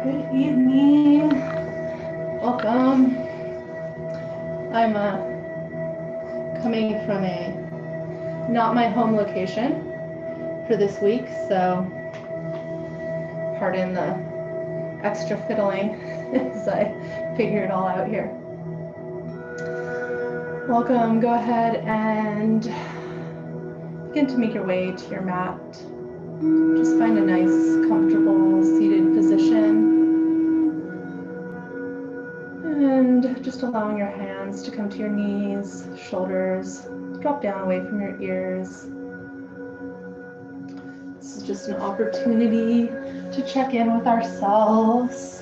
Good evening. Welcome. I'm coming from a not my home location for this week, so pardon the extra fiddling as I figure it all out here. Welcome. Go ahead and begin to make your way to your mat. Just find a nice, comfortable seated position. And just allowing your hands to come to your knees, shoulders, drop down away from your ears. This is just an opportunity to check in with ourselves.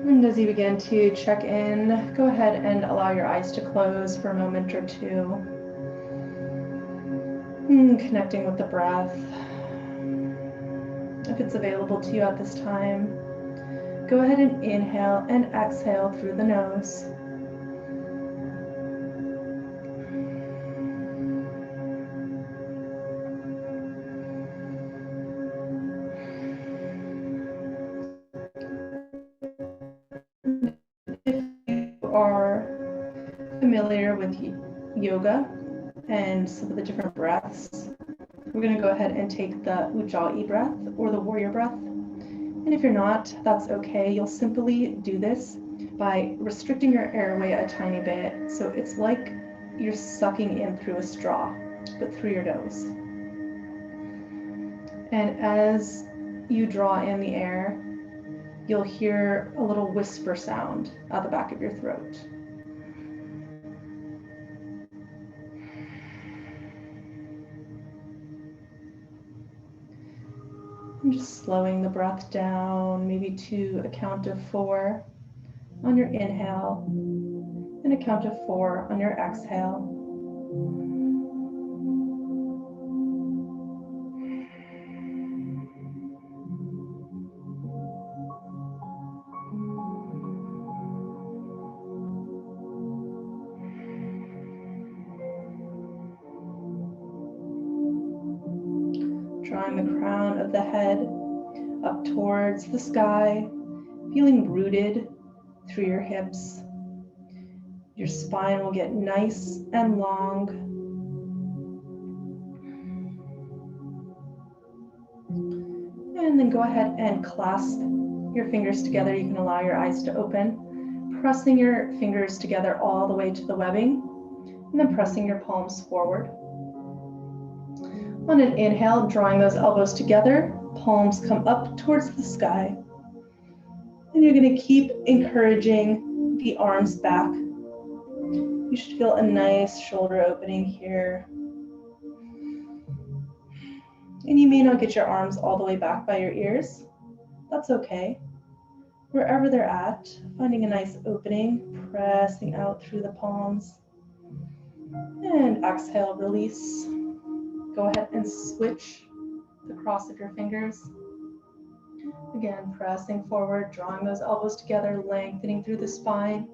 And as you begin to check in, go ahead and allow your eyes to close for a moment or two. Connecting with the breath. If it's available to you at this time, go ahead and inhale and exhale through the nose. If you are familiar with yoga and some of the different breaths, we're going to go ahead and take the Ujjayi breath or the warrior breath. And if you're not, that's okay. You'll simply do this by restricting your airway a tiny bit. So it's like you're sucking in through a straw, but through your nose. And as you draw in the air, you'll hear a little whisper sound at the back of your throat. And just slowing the breath down, maybe to a count of 4 on your inhale and a count of 4 on your exhale. Drawing the crown of the head up towards the sky, feeling rooted through your hips. Your spine will get nice and long. And then go ahead and clasp your fingers together. You can allow your eyes to open, pressing your fingers together all the way to the webbing, and then pressing your palms forward. On an inhale, drawing those elbows together, palms come up towards the sky. And you're going to keep encouraging the arms back. You should feel a nice shoulder opening here. And you may not get your arms all the way back by your ears. That's okay. Wherever they're at, finding a nice opening, pressing out through the palms. And exhale, release. Go ahead and switch the cross of your fingers. Again, pressing forward, drawing those elbows together, lengthening through the spine.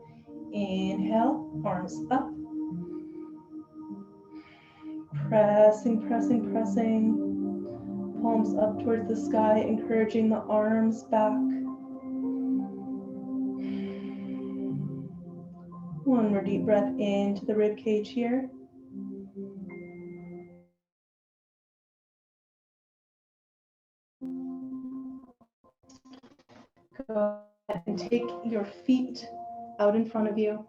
Inhale, arms up. Pressing, pressing, pressing. Palms up towards the sky, encouraging the arms back. One more deep breath into the rib cage here. Go ahead and take your feet out in front of you.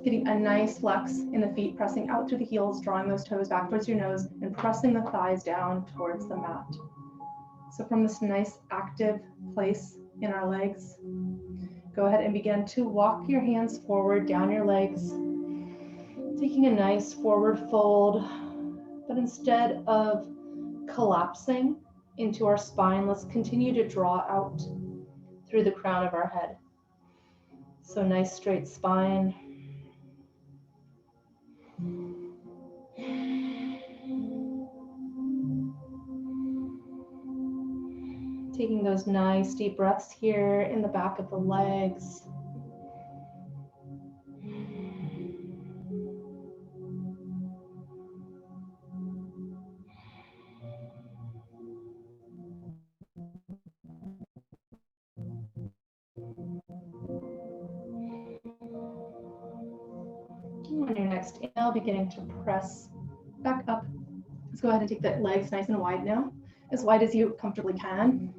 Getting a nice flex in the feet, pressing out through the heels, drawing those toes back towards your nose, and pressing the thighs down towards the mat. So from this nice active place in our legs, go ahead and begin to walk your hands forward down your legs, taking a nice forward fold, but instead of collapsing into our spine, let's continue to draw out through the crown of our head. So nice straight spine. Taking those nice deep breaths here in the back of the legs. On your next inhale, beginning to press back up. Let's go ahead and take the legs nice and wide now, as wide as you comfortably can.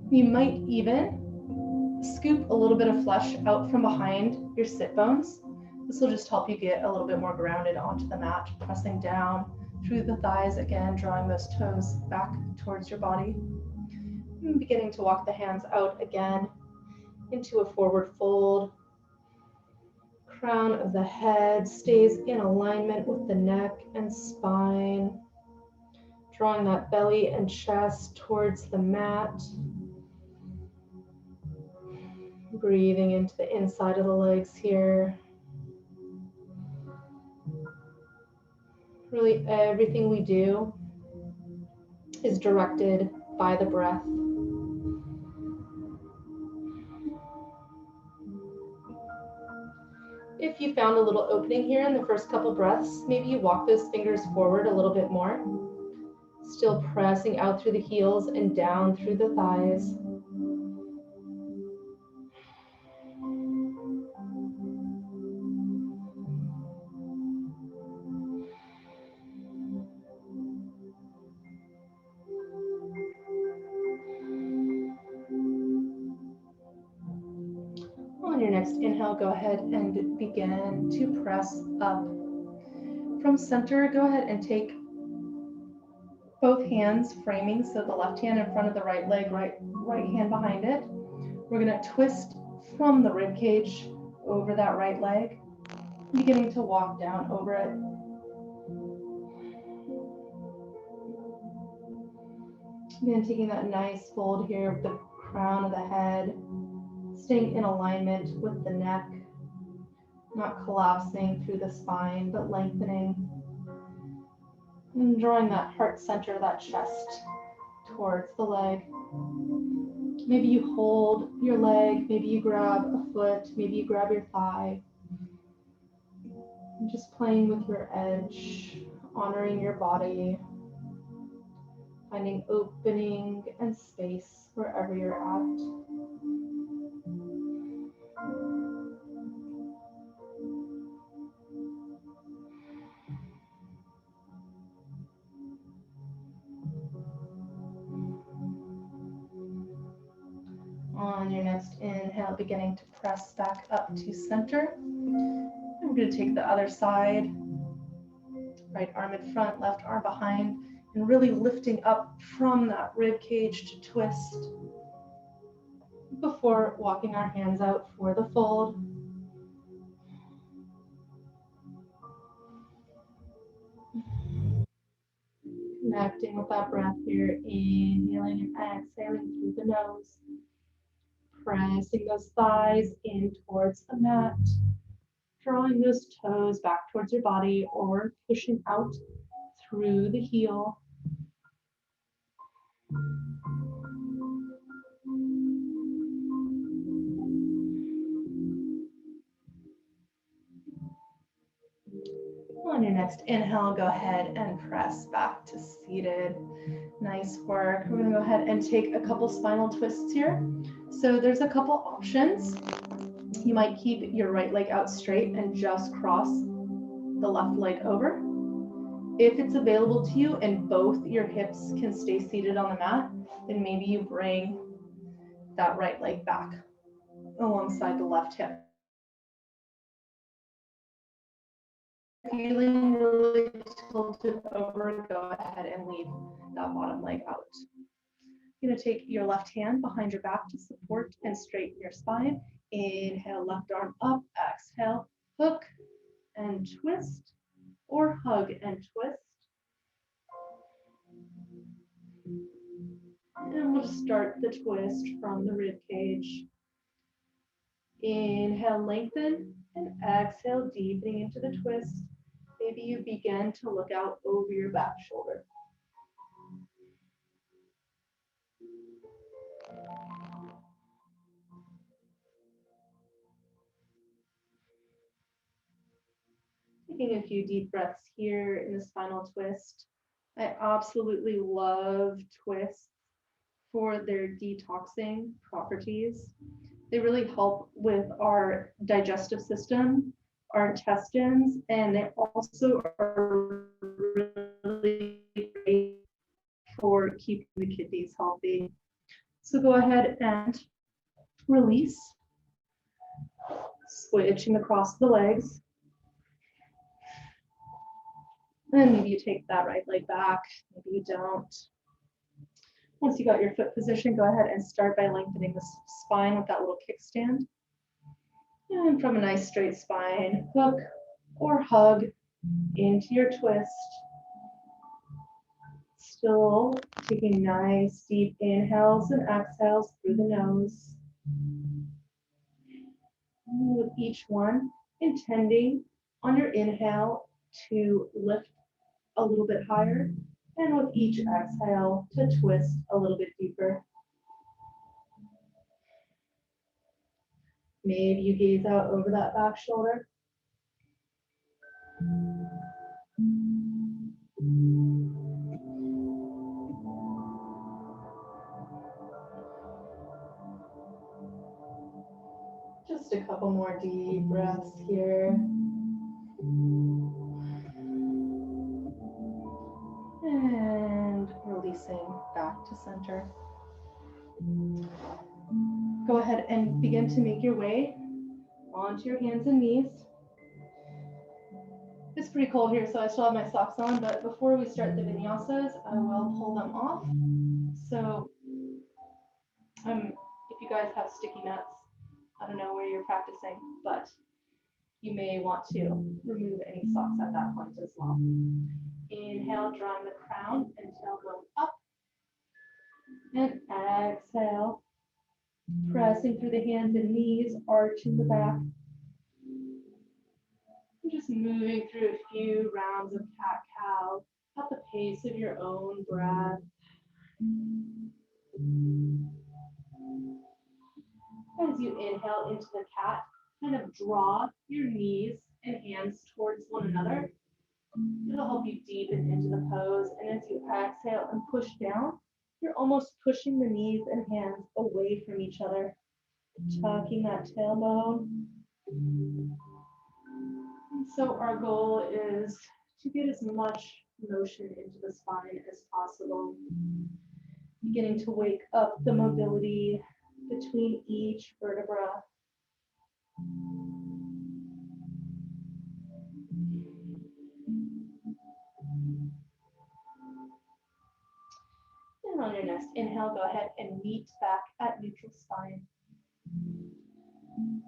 You might even scoop a little bit of flesh out from behind your sit bones. This will just help you get a little bit more grounded onto the mat, pressing down through the thighs again, drawing those toes back towards your body. And beginning to walk the hands out again into a forward fold. Crown of the head stays in alignment with the neck and spine. Drawing that belly and chest towards the mat. Breathing into the inside of the legs here. Really, everything we do is directed by the breath. If you found a little opening here in the first couple breaths, maybe you walk those fingers forward a little bit more. Still pressing out through the heels and down through the thighs. On your next inhale, go ahead and begin to press up. From center, go ahead and take both hands framing, so the left hand in front of the right leg, right hand behind it. We're gonna twist from the rib cage over that right leg, beginning to walk down over it. Again, taking that nice fold here with the crown of the head, staying in alignment with the neck, not collapsing through the spine, but lengthening. And drawing that heart center, that chest towards the leg. Maybe you hold your leg, maybe you grab a foot, maybe you grab your thigh. And just playing with your edge, honoring your body, finding opening and space wherever you're at. On your next inhale, beginning to press back up to center. And we're going to take the other side, right arm in front, left arm behind, and really lifting up from that rib cage to twist before walking our hands out for the fold. Connecting with that breath here, inhaling and exhaling through the nose. Pressing those thighs in towards the mat. Drawing those toes back towards your body or pushing out through the heel. On your next inhale, go ahead and press back to seated. Nice work. We're going to go ahead and take a couple spinal twists here. So there's a couple options. You might keep your right leg out straight and just cross the left leg over. If it's available to you and both your hips can stay seated on the mat, then maybe you bring that right leg back alongside the left hip. Feeling really tilted over, go ahead and leave that bottom leg out. You're going to take your left hand behind your back to support and straighten your spine. Inhale, left arm up. Exhale, hook and twist, or hug and twist. And we'll start the twist from the rib cage. Inhale, lengthen, and exhale, deepening into the twist. Maybe you begin to look out over your back shoulder. Taking a few deep breaths here in the spinal twist. I absolutely love twists for their detoxing properties. They really help with our digestive system, our intestines, and they also are really great for keeping the kidneys healthy. So go ahead and release, switching across the legs. And maybe you take that right leg back, maybe you don't. Once you got your foot position, go ahead and start by lengthening the spine with that little kickstand. And from a nice straight spine, hook or hug into your twist. Still taking nice deep inhales and exhales through the nose. And with each one, intending on your inhale to lift a little bit higher, and with each exhale to twist a little bit deeper. Maybe you gaze out over that back shoulder. Just a couple more deep breaths here. And releasing back to center. Go ahead and begin to make your way onto your hands and knees. It's pretty cold here, so I still have my socks on, but before we start the vinyasas, I will pull them off. So if you guys have sticky nuts, I don't know where you're practicing, but you may want to remove any socks at that point as well. Inhale, drawing the crown and tailbone up. And exhale, pressing through the hands and knees, arching the back. And just moving through a few rounds of cat-cow at the pace of your own breath. As you inhale into the cat, kind of draw your knees and hands towards one another. It'll help you deepen into the pose. And as you exhale and push down, you're almost pushing the knees and hands away from each other, tucking that tailbone. And so our goal is to get as much motion into the spine as possible, beginning to wake up the mobility between each vertebra. And on your next inhale, go ahead and meet back at neutral spine.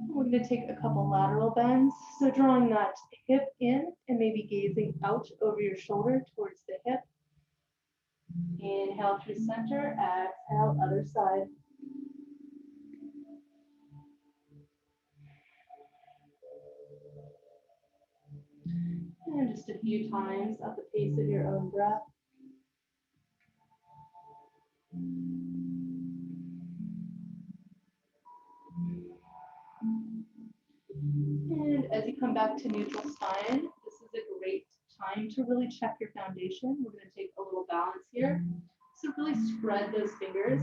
We're going to take a couple lateral bends. So drawing that hip in and maybe gazing out over your shoulder towards the hip. Inhale through center, exhale, other side. And just a few times at the pace of your own breath. And as you come back to neutral spine, this is a great time to really check your foundation. We're going to take a little balance here. So really spread those fingers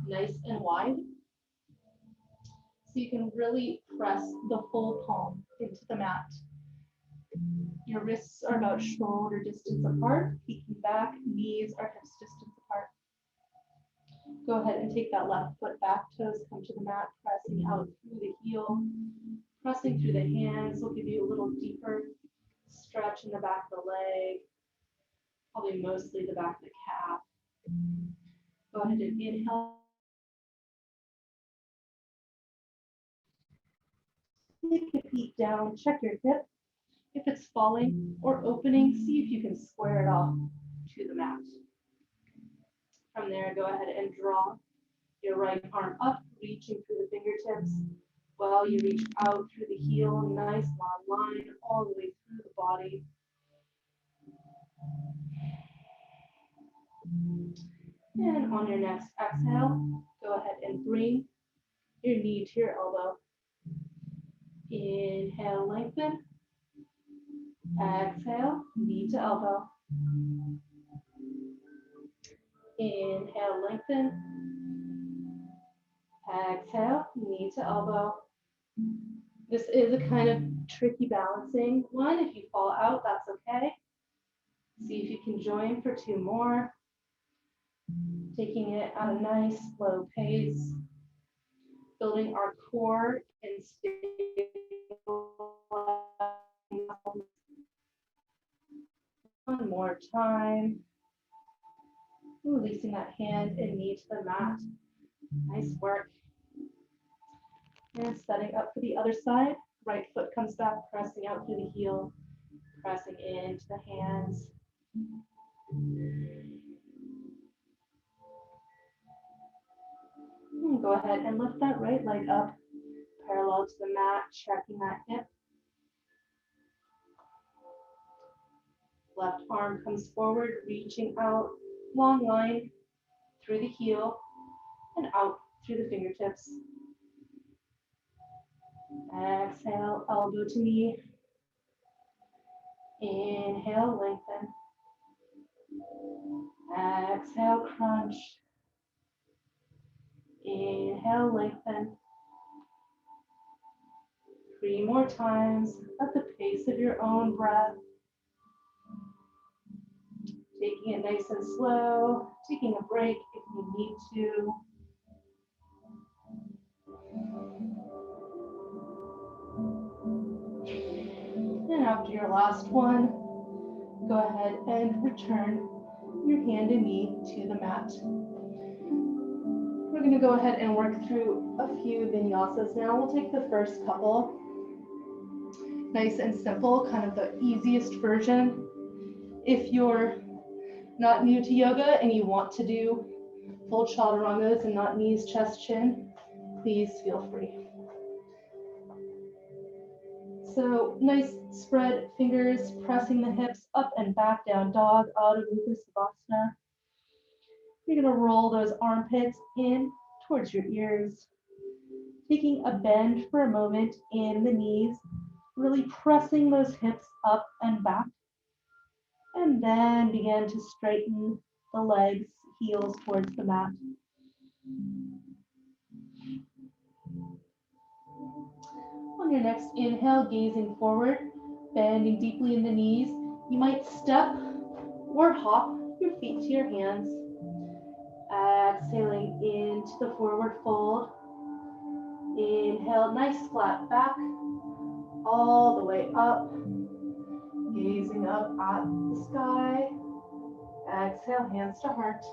nice and wide. So you can really press the full palm into the mat. Your wrists are about shoulder distance apart, peeking back, knees are hips distance apart. Go ahead and take that left foot back, toes come to the mat, pressing out through the heel, pressing through the hands will give you a little deeper stretch in the back of the leg, probably mostly the back of the calf. Go ahead and inhale. Take your feet down, check your hip. If it's falling or opening, see if you can square it off to the mat. From there, go ahead and draw your right arm up, reaching through the fingertips while you reach out through the heel. Nice long line all the way through the body. And on your next exhale, go ahead and bring your knee to your elbow. Inhale, lengthen. Exhale, knee to elbow. Inhale, lengthen. Exhale, knee to elbow. This is a kind of tricky balancing one. If you fall out, that's okay. See if you can join for 2 more. Taking it at a nice slow pace, building our core and one more time. Releasing that hand and knee to the mat. Nice work. And setting up for the other side. Right foot comes back, pressing out through the heel, pressing into the hands. And go ahead and lift that right leg up, parallel to the mat, checking that hip. Left arm comes forward, reaching out, long line through the heel and out through the fingertips. Exhale, elbow to knee. Inhale, lengthen. Exhale, crunch. Inhale, lengthen. 3 more times at the pace of your own breath. Taking it nice and slow, taking a break if you need to. And after your last one, go ahead and return your hand and knee to the mat. We're going to go ahead and work through a few vinyasas now. We'll take the first couple. Nice and simple, kind of the easiest version. If you're not new to yoga and you want to do full chaturangas and not knees, chest, chin, please feel free. So nice spread fingers, pressing the hips up and back, down dog, Adho Mukha Savasana. You're gonna roll those armpits in towards your ears. Taking a bend for a moment in the knees, really pressing those hips up and back. And then begin to straighten the legs, heels towards the mat. On your next inhale, gazing forward, bending deeply in the knees, you might step or hop your feet to your hands. Exhaling into the forward fold. Inhale, nice flat back, all the way up. Gazing up at the sky. Exhale, hands to heart.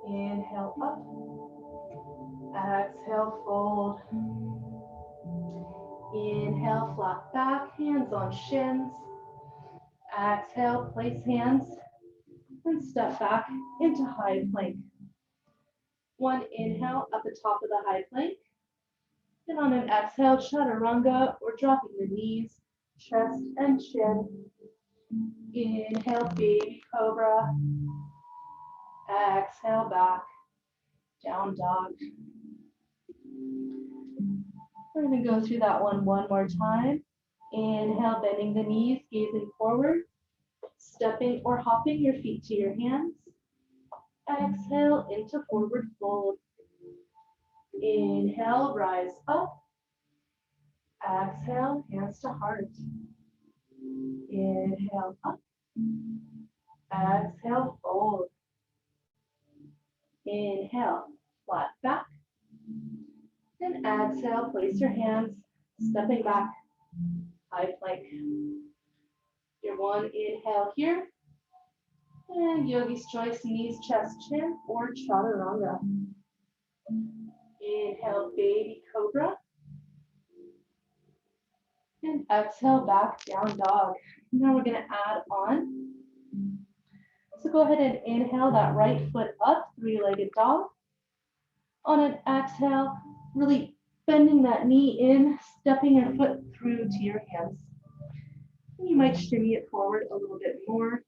Inhale, up. Exhale, fold. Inhale, flat back, hands on shins. Exhale, place hands and step back into high plank. One inhale at the top of the high plank. And on an exhale, chaturanga, or dropping the knees, chest and chin. Inhale, baby cobra. Exhale, back, down dog. We're going to go through that one more time. Inhale, bending the knees, gazing forward, stepping or hopping your feet to your hands. Exhale into forward fold. Inhale, rise up. Exhale, hands to heart. Inhale, up. Exhale, fold. Inhale, flat back. And exhale, place your hands, stepping back, high plank. Your one inhale here. And yogi's choice, knees, chest, chin, or chaturanga. Inhale, baby cobra. And exhale, back, down dog. Now we're gonna add on. So go ahead and inhale that right foot up, three-legged dog. On an exhale, really bending that knee in, stepping your foot through to your hands. And you might shimmy it forward a little bit more,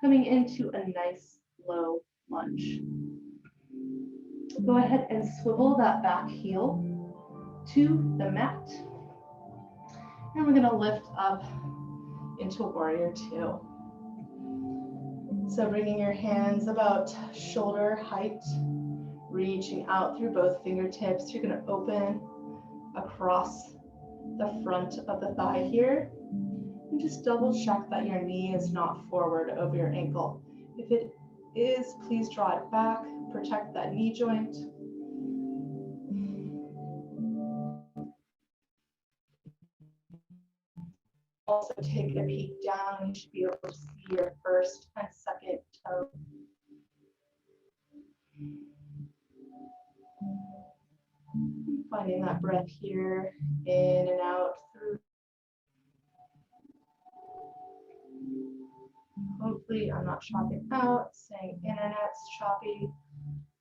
coming into a nice low lunge. Go ahead and swivel that back heel to the mat. And we're gonna lift up into warrior two. So bringing your hands about shoulder height, reaching out through both fingertips. You're gonna open across the front of the thigh here. And just double check that your knee is not forward over your ankle. If it is, please draw it back, protect that knee joint. Also take a peek down. You should be able to see your first and second toe. Finding that breath here, in and out through. Hopefully I'm not chopping out, saying internet's choppy.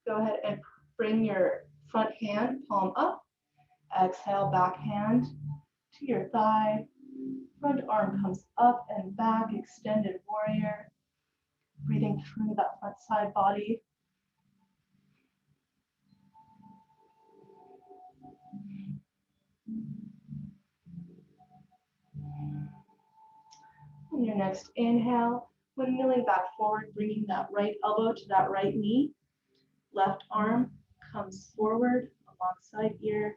Go ahead and bring your front hand, palm up. Exhale, back hand to your thigh. Front arm comes up and back, extended warrior. Breathing through that front side body. On your next inhale, when milling back forward, bringing that right elbow to that right knee. Left arm comes forward alongside ear,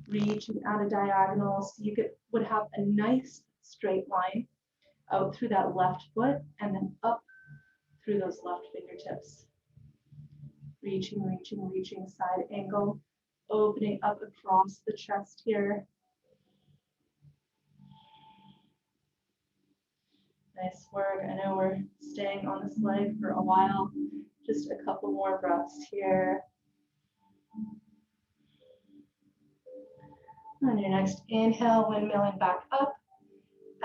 reaching out a diagonal so you would have a nice straight line out through that left foot and then up through those left fingertips. Reaching, reaching, reaching, side angle, opening up across the chest here. Nice work. I know we're staying on this leg for a while. Just a couple more breaths here. On your next inhale, windmilling back up.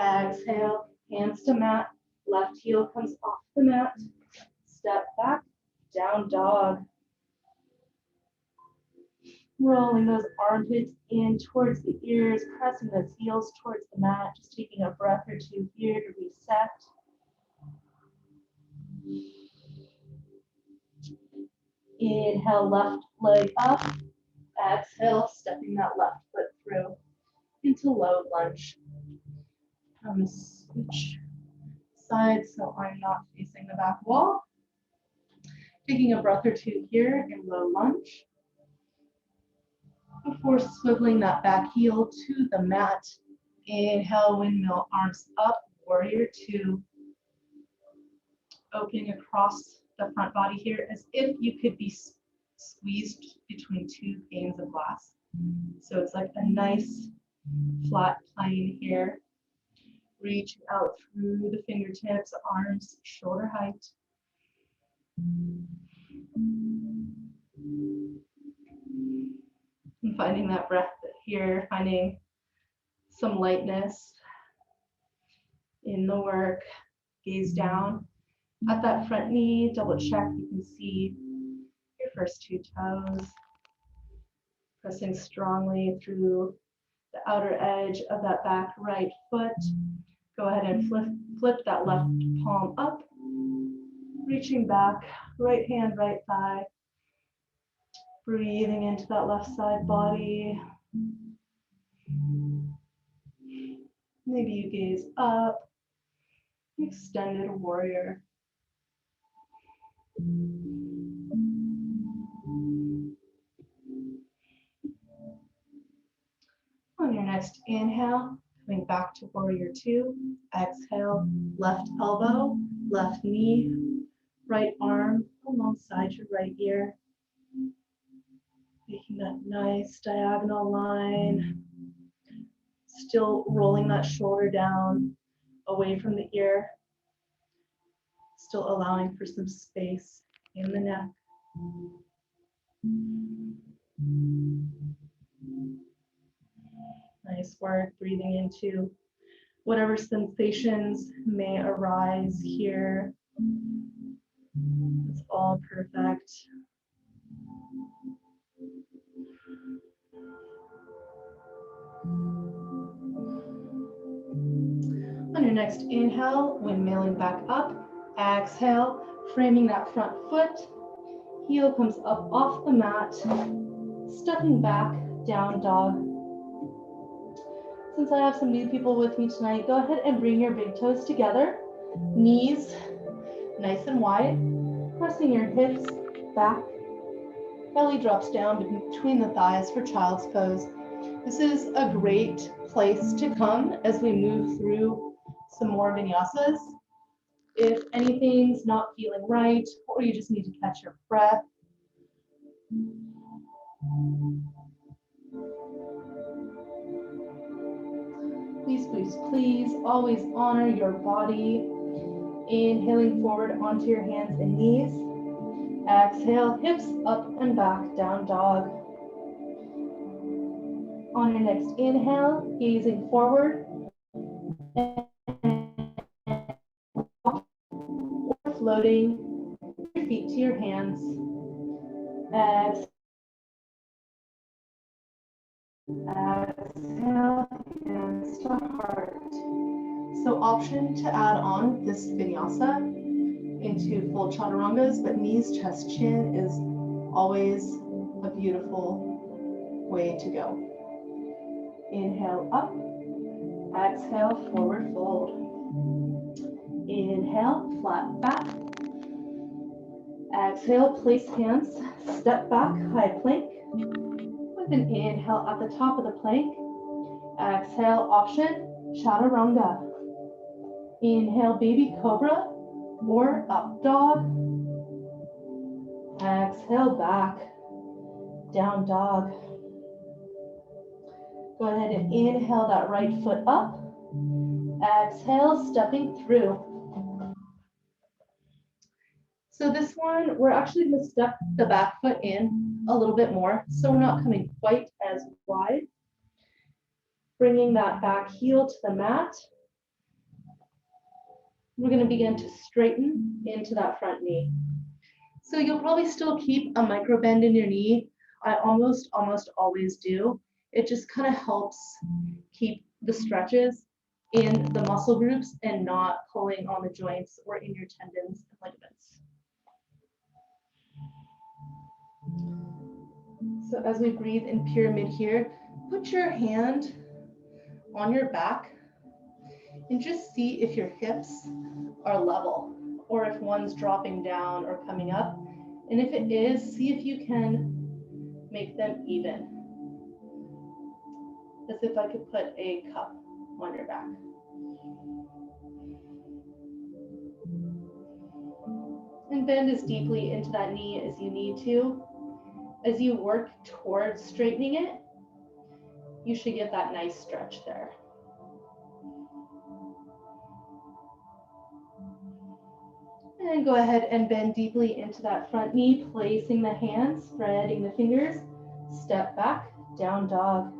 Exhale, hands to mat. Left heel comes off the mat. Step back, down dog. Rolling those armpits in towards the ears, pressing those heels towards the mat. Just taking a breath or two here to reset. Inhale, left leg up. Exhale, stepping that left foot through into low lunge. I'm going to switch sides so I'm not facing the back wall. Taking a breath or two here in low lunge. Before swiveling that back heel to the mat. Inhale, windmill, arms up, warrior two. Opening across the front body here as if you could be squeezed between two panes of glass. So it's like a nice flat plane here. Reach out through the fingertips, arms shoulder height. And finding that breath here, finding some lightness in the work. Gaze down at that front knee, double check you can see your first two toes. Pressing strongly through the outer edge of that back right foot. Go ahead and flip that left palm up. Reaching back, right hand, right thigh. Breathing into that left side body. Maybe you gaze up. Extended warrior. On your next inhale, coming back to warrior two. Exhale, left elbow, left knee, right arm alongside your right ear. Making that nice diagonal line. Still rolling that shoulder down away from the ear. Still allowing for some space in the neck. Nice work, breathing into whatever sensations may arise here. It's all perfect. On your next inhale, windmilling back up. Exhale, framing that front foot. Heel comes up off the mat. Stepping back, down dog. Since I have some new people with me tonight, go ahead and bring your big toes together. Knees nice and wide. Pressing your hips back. Belly drops down between the thighs for child's pose. This is a great place to come as we move through some more vinyasas. If anything's not feeling right, or you just need to catch your breath, please always honor your body. Inhaling forward onto your hands and knees. Exhale, hips up and back, down dog. On your next inhale, gazing forward, or floating your feet to your hands. Exhale, hands to heart. So option to add on this vinyasa into full chaturangas, but knees, chest, chin is always a beautiful way to go. Inhale up, exhale, forward fold. Inhale, flat back. Exhale, place hands, step back, high plank. With an inhale at the top of the plank. Exhale, option, chaturanga. Inhale, baby cobra or up dog. Exhale, back, down dog. Go ahead and inhale that right foot up. Exhale, stepping through. So this one, we're actually going to step the back foot in a little bit more, so we're not coming quite as wide. Bringing that back heel to the mat. We're going to begin to straighten into that front knee. So you'll probably still keep a micro bend in your knee. I almost always do. It just kind of helps keep the stretches in the muscle groups and not pulling on the joints or in your tendons and ligaments. So as we breathe in pyramid here, put your hand on your back and just see if your hips are level or if one's dropping down or coming up. And if it is, see if you can make them even. As if I could put a cup on your back. And bend as deeply into that knee as you need to. As you work towards straightening it, you should get that nice stretch there. And go ahead and bend deeply into that front knee, placing the hands, spreading the fingers, step back, down dog.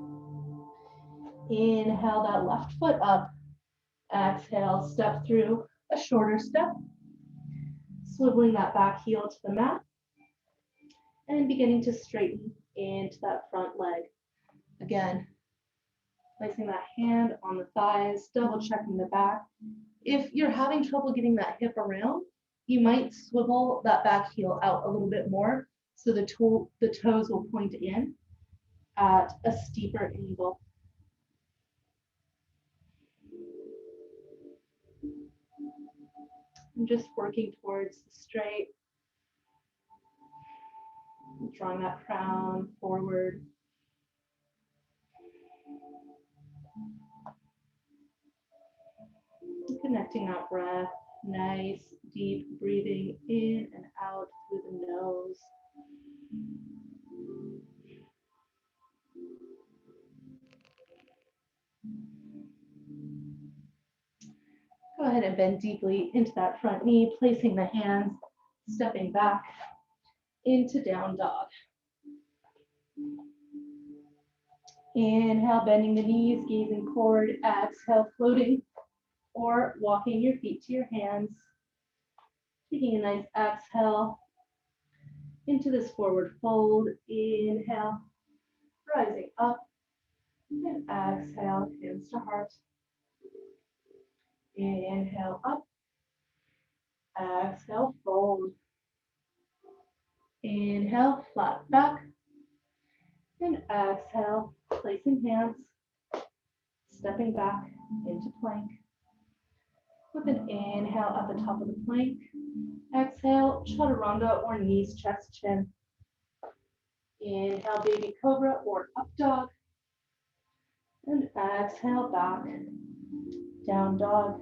Inhale that left foot up. Exhale, step through a shorter step, swiveling that back heel to the mat, and beginning to straighten into that front leg. Again, placing that hand on the thighs, double checking the back. If you're having trouble getting that hip around, you might swivel that back heel out a little bit more so the toes will point in at a steeper angle. I'm just working towards the straight, drawing that crown forward. Connecting that breath, nice deep breathing in and out through the nose. Go ahead and bend deeply into that front knee, placing the hands, stepping back into down dog. Inhale, bending the knees, gazing forward. Exhale, floating or walking your feet to your hands. Taking a nice exhale into this forward fold. Inhale, rising up, and exhale, hands to heart. Inhale up, exhale, fold. Inhale, flat back, and exhale, placing hands, stepping back into plank. With an inhale at the top of the plank, exhale, chaturanga or knees, chest, chin. Inhale, baby cobra or up dog. exhale back, down dog.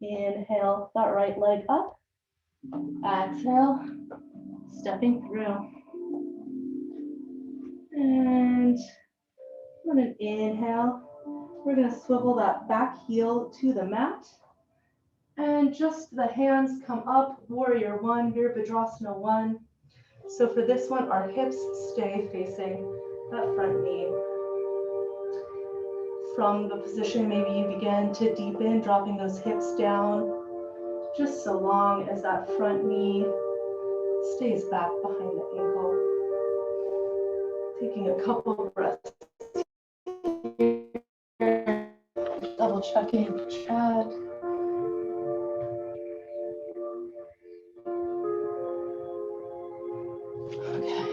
Inhale that right leg up. Exhale, stepping through. And on an inhale, we're going to swivel that back heel to the mat. And just the hands come up, warrior one, Virabhadrasana one. So for this one, our hips stay facing that front knee. From the position, maybe you begin to deepen, dropping those hips down, just so long as that front knee stays back behind the ankle. Taking a couple of breaths here, double checking chat. Okay.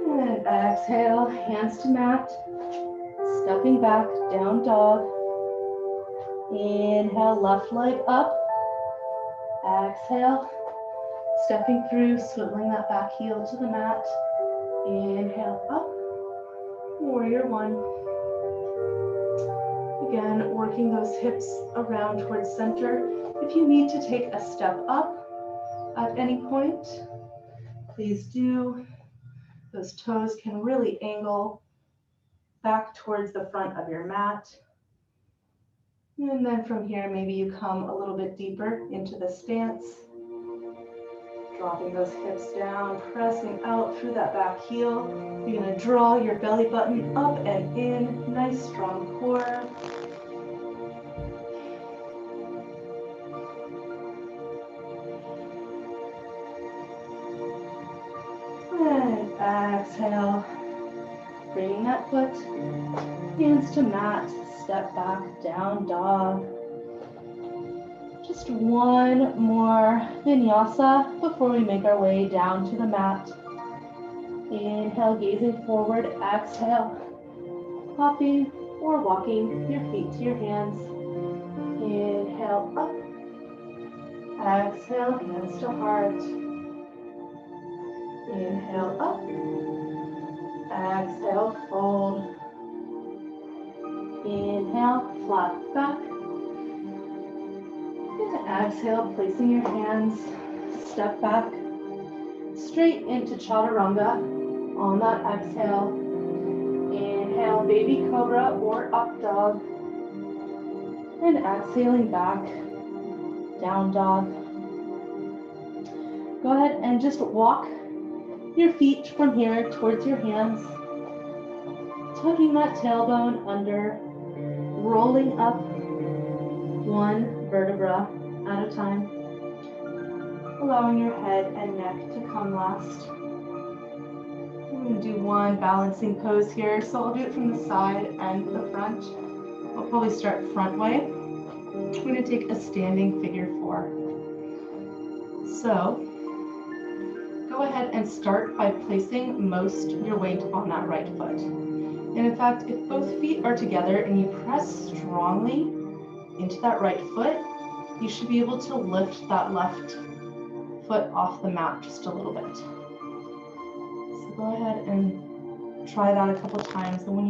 And exhale, hands to mat, stepping back, down dog. Inhale, left leg up. Exhale, stepping through, swiveling that back heel to the mat. Inhale up, warrior one. Again, working those hips around towards center. If you need to take a step up at any point, please do. Those toes can really angle back towards the front of your mat. And then from here, maybe you come a little bit deeper into the stance. Dropping those hips down, pressing out through that back heel. You're going to draw your belly button up and in. Nice strong core. And exhale. Bringing that foot, hands to mat, step back, down dog. Just one more vinyasa before we make our way down to the mat. Inhale, gazing forward, exhale, hopping or walking your feet to your hands. Inhale up, exhale, hands to heart. Inhale up, exhale, fold. Inhale, flat back. And exhale, placing your hands, step back, straight into chaturanga. On that exhale, inhale, baby cobra or up dog. And exhaling back, down dog. Go ahead and just walk your feet from here towards your hands, tucking that tailbone under, rolling up one vertebra at a time, allowing your head and neck to come last. I'm going to do one balancing pose here, so I'll do it from the side and the front. I'll probably start front way. I'm going to take a standing figure 4. So go ahead and start by placing most your weight on that right foot. And in fact, if both feet are together and you press strongly into that right foot, you should be able to lift that left foot off the mat just a little bit. So go ahead and try that a couple times. And when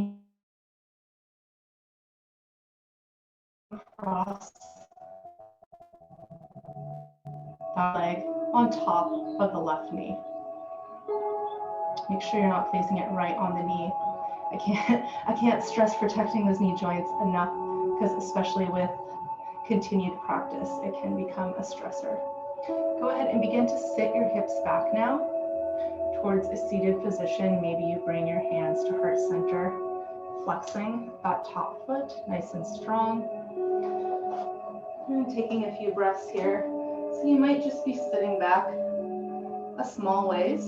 you cross that leg on top of the left knee, make sure you're not placing it right on the knee. I can't stress protecting those knee joints enough, because especially with continued practice, it can become a stressor. Go ahead and begin to sit your hips back now towards a seated position. Maybe you bring your hands to heart center, flexing that top foot nice and strong. And taking a few breaths here. So you might just be sitting back a small ways.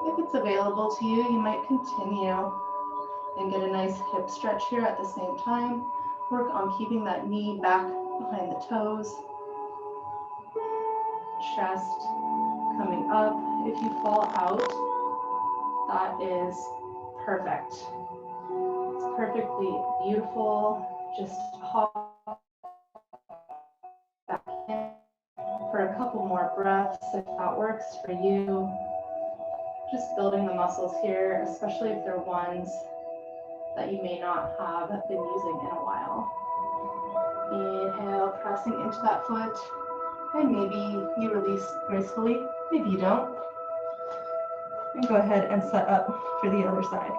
If it's available to you, you might continue and get a nice hip stretch here at the same time. Work on keeping that knee back behind the toes. Chest coming up. If you fall out, that is perfect. It's perfectly beautiful. Just hop back in. for a couple more breaths if that works for you. Just building the muscles here, especially if they're ones that you may not have been using in a while. Inhale, pressing into that foot, and maybe you release gracefully, maybe you don't. And go ahead and set up for the other side.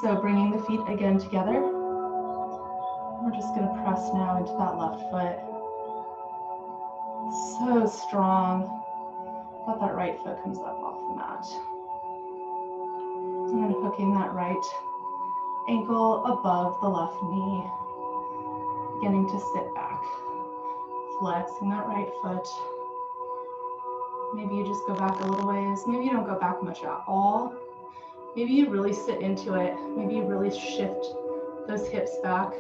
So bringing the feet again together. We're just going to press now into that left foot. So strong that that right foot comes up off the mat. And then hooking that right ankle above the left knee. Beginning to sit back. Flexing that right foot. Maybe you just go back a little ways. Maybe you don't go back much at all. Maybe you really sit into it. Maybe you really shift those hips back.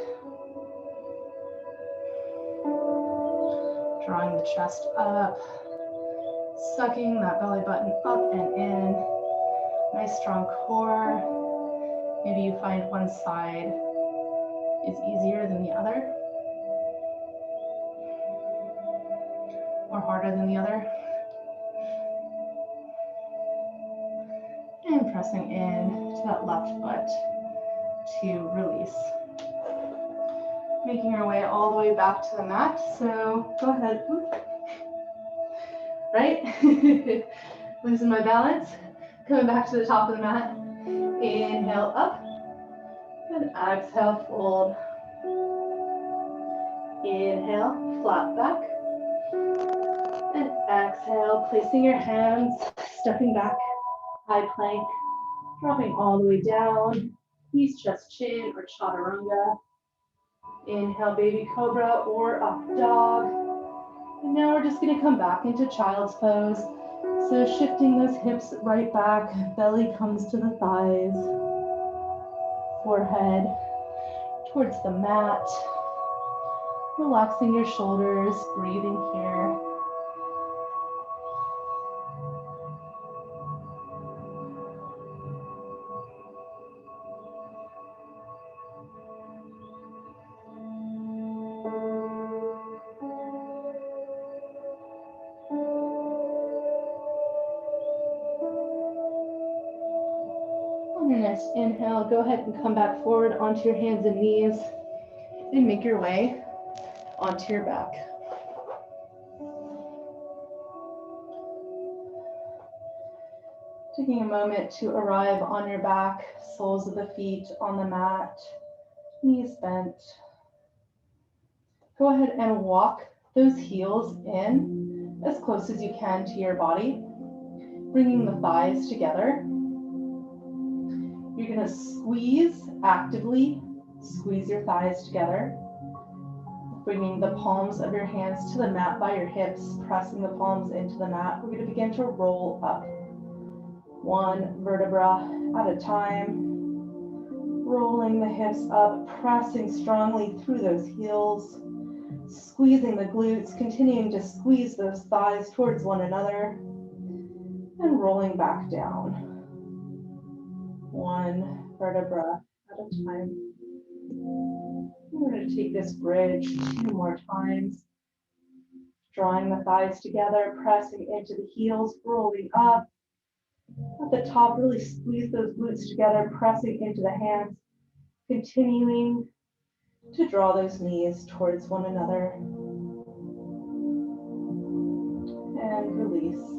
Drawing the chest up. Sucking that belly button up and in. Nice strong core. Maybe you find one side is easier than the other. Or harder than the other. And pressing in to that left foot to release. Making our way all the way back to the mat. So go ahead. Right? Losing my balance. Coming back to the top of the mat. Inhale up. And exhale, fold. Inhale, flat back. And exhale, placing your hands, stepping back, high plank, dropping all the way down, knees, chest, chin, or chaturanga. Inhale, baby cobra or up dog. And now we're just gonna come back into child's pose. So shifting those hips right back, belly comes to the thighs, forehead towards the mat. Relaxing your shoulders, breathing here. On your next inhale, go ahead and come back forward onto your hands and knees and make your way onto your back. Taking a moment to arrive on your back, soles of the feet on the mat, knees bent. Go ahead and walk those heels in as close as you can to your body, bringing the thighs together. You're going to squeeze actively, squeeze your thighs together, bringing the palms of your hands to the mat by your hips, pressing the palms into the mat. We're going to begin to roll up, one vertebra at a time, rolling the hips up, pressing strongly through those heels, squeezing the glutes, continuing to squeeze those thighs towards one another, and rolling back down. One vertebra at a time. We're going to take this bridge 2 more times. Drawing the thighs together, pressing into the heels, rolling up. At the top, really squeeze those glutes together, pressing into the hands, continuing to draw those knees towards one another. And release.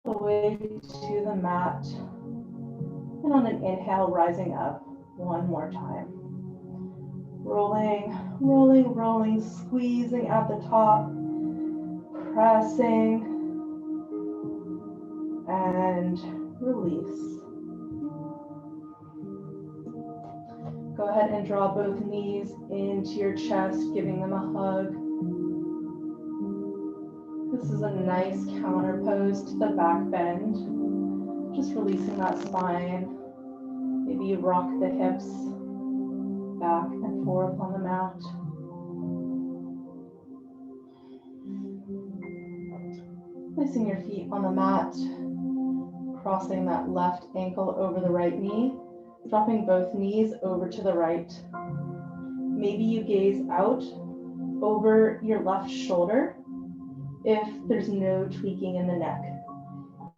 Away to the mat. And on an inhale, rising up one more time. Rolling, rolling, rolling, squeezing at the top, pressing, and release. Go ahead and draw both knees into your chest, giving them a hug. This is a nice counter pose to the back bend. Just releasing that spine. Maybe you rock the hips back and forth on the mat. Placing your feet on the mat, crossing that left ankle over the right knee, dropping both knees over to the right. maybe you gaze out over your left shoulder if there's no tweaking in the neck.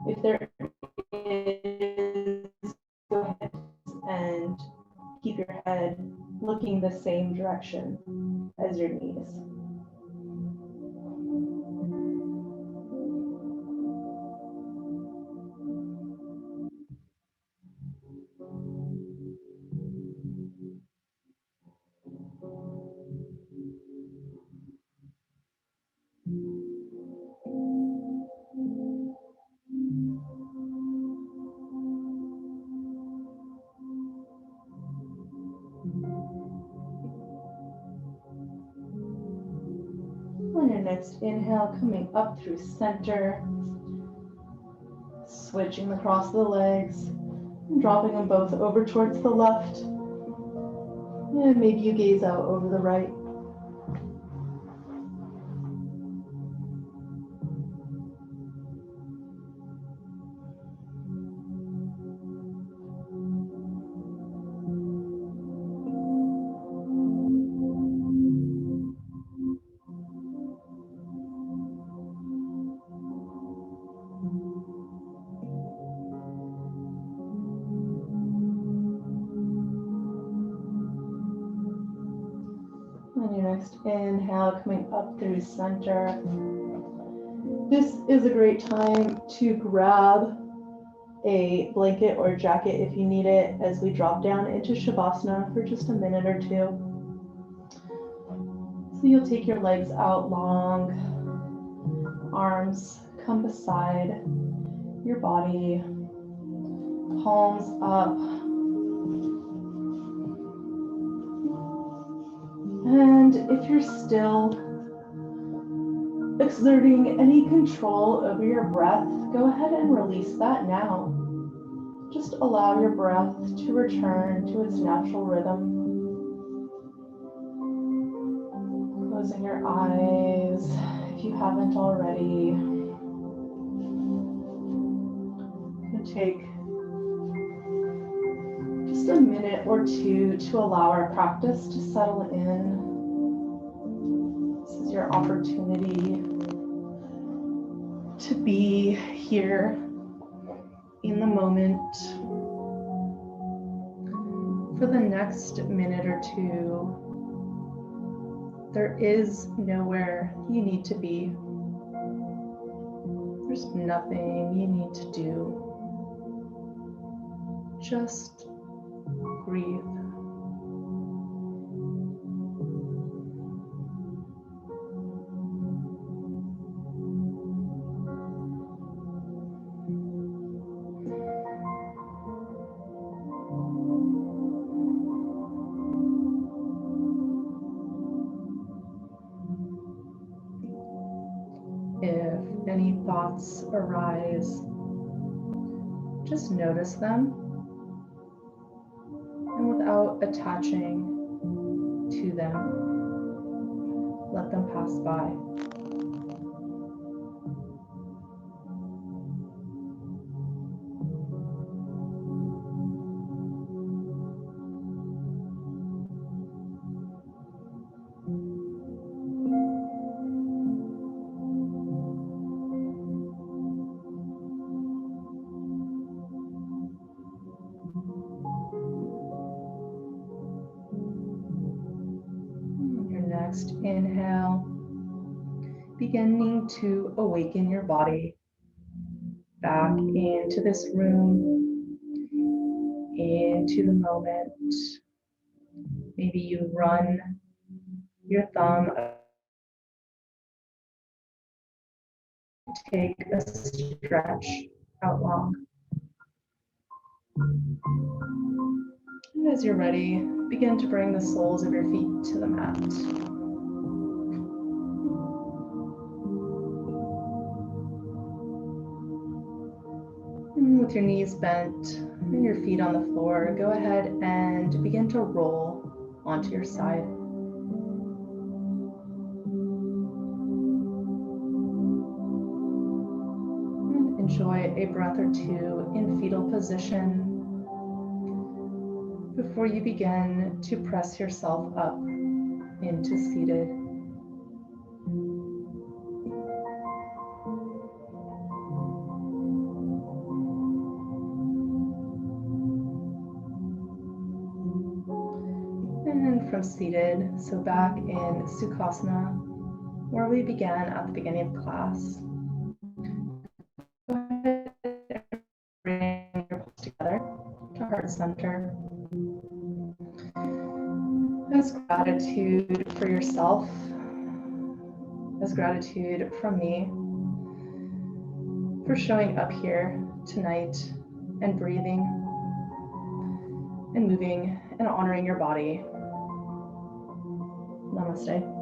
If there is, go ahead and keep your head looking the same direction as your knees. On your next inhale, coming up through center, switching across the legs, and dropping them both over towards the left. And maybe you gaze out over the right. On your next inhale, coming up through center. This is a great time to grab a blanket or jacket if you need it as we drop down into Shavasana for just a minute or two. So you'll take your legs out long, arms come beside your body, palms up. And if you're still exerting any control over your breath, go ahead and release that now. Just allow your breath to return to its natural rhythm. Closing your eyes if you haven't already. Take just a minute or two to allow our practice to settle in. This is your opportunity to be here in the moment. For the next minute or two, there is nowhere you need to be. There's nothing you need to do. Just breathe. If any thoughts arise, just notice them, and without attaching to them, let them pass by. Next inhale, beginning to awaken your body back into this room, into the moment. Maybe you run your thumb, take a stretch out long. And as you're ready, begin to bring the soles of your feet to the mat. And with your knees bent and your feet on the floor, go ahead and begin to roll onto your side. And enjoy a breath or two in fetal position before you begin to press yourself up into seated. And then from seated, so back in Sukhasana, where we began at the beginning of class. Go ahead and bring your palms together to heart center. As gratitude for yourself, as gratitude from me for showing up here tonight and breathing and moving and honoring your body. Namaste.